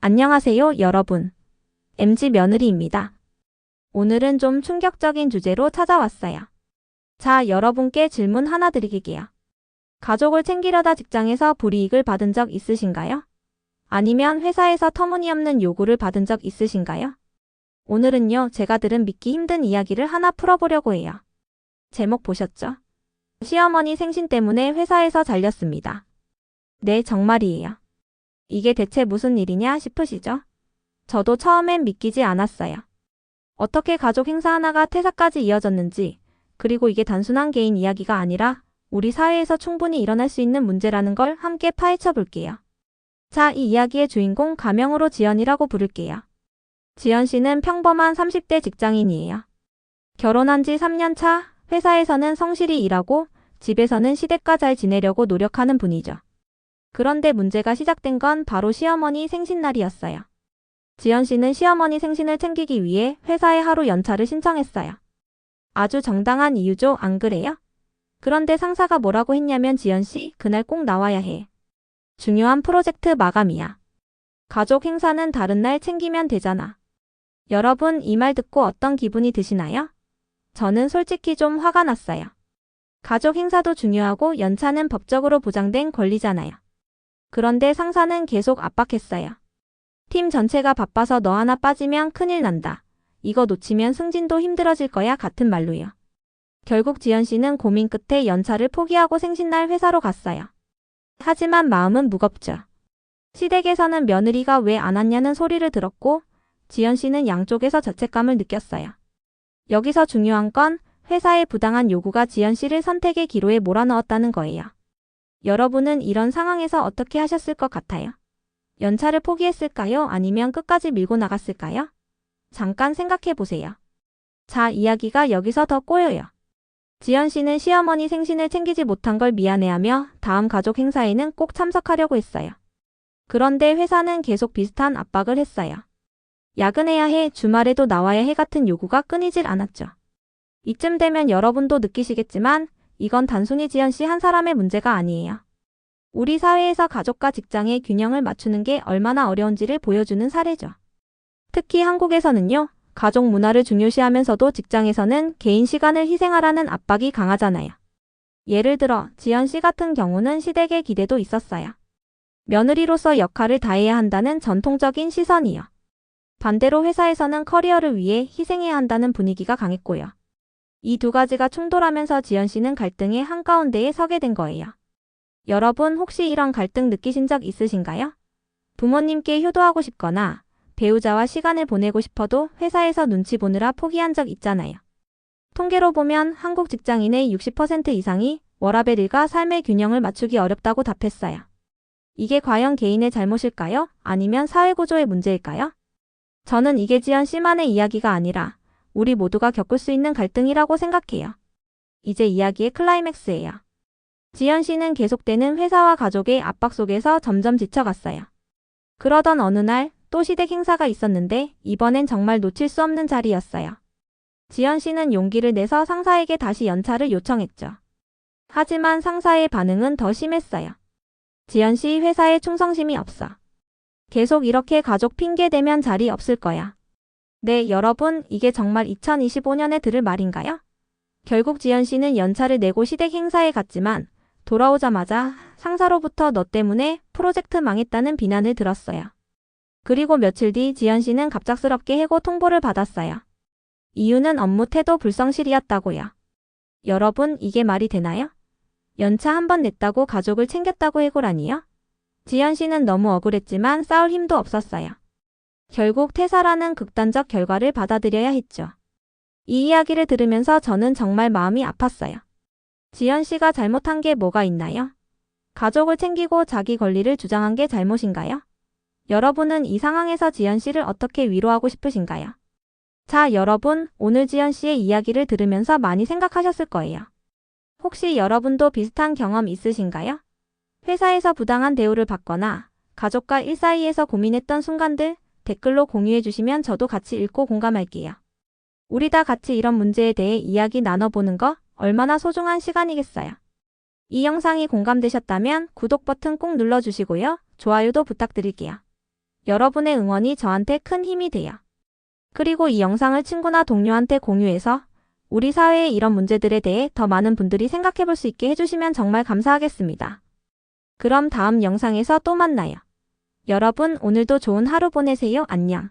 안녕하세요, 여러분. MG 며느리입니다. 오늘은 좀 충격적인 주제로 찾아왔어요. 자, 여러분께 질문 하나 드릴게요. 가족을 챙기려다 직장에서 불이익을 받은 적 있으신가요? 아니면 회사에서 터무니없는 요구를 받은 적 있으신가요? 오늘은요, 제가 들은 믿기 힘든 이야기를 하나 풀어보려고 해요. 제목 보셨죠? 시어머니 생신 때문에 회사에서 잘렸습니다. 네, 정말이에요. 이게 대체 무슨 일이냐 싶으시죠? 저도 처음엔 믿기지 않았어요. 어떻게 가족 행사 하나가 퇴사까지 이어졌는지, 그리고 이게 단순한 개인 이야기가 아니라 우리 사회에서 충분히 일어날 수 있는 문제라는 걸 함께 파헤쳐 볼게요. 자, 이 이야기의 주인공 가명으로 지연이라고 부를게요. 지연 씨는 평범한 30대 직장인이에요. 결혼한 지 3년 차, 회사에서는 성실히 일하고 집에서는 시댁과 잘 지내려고 노력하는 분이죠. 그런데 문제가 시작된 건 바로 시어머니 생신날이었어요. 지연 씨는 시어머니 생신을 챙기기 위해 회사에 하루 연차를 신청했어요. 아주 정당한 이유죠, 안 그래요? 그런데 상사가 뭐라고 했냐면 지연 씨, 그날 꼭 나와야 해. 중요한 프로젝트 마감이야. 가족 행사는 다른 날 챙기면 되잖아. 여러분, 이 말 듣고 어떤 기분이 드시나요? 저는 솔직히 좀 화가 났어요. 가족 행사도 중요하고 연차는 법적으로 보장된 권리잖아요. 그런데 상사는 계속 압박했어요. 팀 전체가 바빠서 너 하나 빠지면 큰일 난다. 이거 놓치면 승진도 힘들어질 거야 같은 말로요. 결국 지연 씨는 고민 끝에 연차를 포기하고 생신날 회사로 갔어요. 하지만 마음은 무겁죠. 시댁에서는 며느리가 왜 안 왔냐는 소리를 들었고 지연 씨는 양쪽에서 자책감을 느꼈어요. 여기서 중요한 건 회사의 부당한 요구가 지연 씨를 선택의 기로에 몰아넣었다는 거예요. 여러분은 이런 상황에서 어떻게 하셨을 것 같아요? 연차를 포기했을까요? 아니면 끝까지 밀고 나갔을까요? 잠깐 생각해 보세요. 자, 이야기가 여기서 더 꼬여요. 지연 씨는 시어머니 생신을 챙기지 못한 걸 미안해하며 다음 가족 행사에는 꼭 참석하려고 했어요. 그런데 회사는 계속 비슷한 압박을 했어요. 야근해야 해, 주말에도 나와야 해 같은 요구가 끊이질 않았죠. 이쯤 되면 여러분도 느끼시겠지만 이건 단순히 지연 씨 한 사람의 문제가 아니에요. 우리 사회에서 가족과 직장의 균형을 맞추는 게 얼마나 어려운지를 보여주는 사례죠. 특히 한국에서는요, 가족 문화를 중요시하면서도 직장에서는 개인 시간을 희생하라는 압박이 강하잖아요. 예를 들어 지연 씨 같은 경우는 시댁의 기대도 있었어요. 며느리로서 역할을 다해야 한다는 전통적인 시선이요. 반대로 회사에서는 커리어를 위해 희생해야 한다는 분위기가 강했고요. 이 두 가지가 충돌하면서 지연 씨는 갈등의 한가운데에 서게 된 거예요. 여러분 혹시 이런 갈등 느끼신 적 있으신가요? 부모님께 효도하고 싶거나 배우자와 시간을 보내고 싶어도 회사에서 눈치 보느라 포기한 적 있잖아요. 통계로 보면 한국 직장인의 60% 이상이 워라밸 일과 삶의 균형을 맞추기 어렵다고 답했어요. 이게 과연 개인의 잘못일까요? 아니면 사회구조의 문제일까요? 저는 이게 지연 씨만의 이야기가 아니라 우리 모두가 겪을 수 있는 갈등이라고 생각해요. 이제 이야기의 클라이맥스예요. 지연 씨는 계속되는 회사와 가족의 압박 속에서 점점 지쳐갔어요. 그러던 어느 날 또 시댁 행사가 있었는데 이번엔 정말 놓칠 수 없는 자리였어요. 지연 씨는 용기를 내서 상사에게 다시 연차를 요청했죠. 하지만 상사의 반응은 더 심했어요. 지연 씨 회사에 충성심이 없어. 계속 이렇게 가족 핑계 대면 자리 없을 거야. 네, 여러분, 이게 정말 2025년에 들을 말인가요? 결국 지연 씨는 연차를 내고 시댁 행사에 갔지만 돌아오자마자 상사로부터 너 때문에 프로젝트 망했다는 비난을 들었어요. 그리고 며칠 뒤 지연 씨는 갑작스럽게 해고 통보를 받았어요. 이유는 업무 태도 불성실이었다고요. 여러분, 이게 말이 되나요? 연차 한 번 냈다고 가족을 챙겼다고 해고라니요? 지연 씨는 너무 억울했지만 싸울 힘도 없었어요. 결국 퇴사라는 극단적 결과를 받아들여야 했죠. 이 이야기를 들으면서 저는 정말 마음이 아팠어요. 지연 씨가 잘못한 게 뭐가 있나요? 가족을 챙기고 자기 권리를 주장한 게 잘못인가요? 여러분은 이 상황에서 지연 씨를 어떻게 위로하고 싶으신가요? 자, 여러분, 오늘 지연 씨의 이야기를 들으면서 많이 생각하셨을 거예요. 혹시 여러분도 비슷한 경험 있으신가요? 회사에서 부당한 대우를 받거나 가족과 일 사이에서 고민했던 순간들 댓글로 공유해 주시면 저도 같이 읽고 공감할게요. 우리 다 같이 이런 문제에 대해 이야기 나눠보는 거 얼마나 소중한 시간이겠어요. 이 영상이 공감되셨다면 구독 버튼 꼭 눌러주시고요. 좋아요도 부탁드릴게요. 여러분의 응원이 저한테 큰 힘이 돼요. 그리고 이 영상을 친구나 동료한테 공유해서 우리 사회의 이런 문제들에 대해 더 많은 분들이 생각해 볼 수 있게 해주시면 정말 감사하겠습니다. 그럼 다음 영상에서 또 만나요. 여러분, 오늘도 좋은 하루 보내세요. 안녕.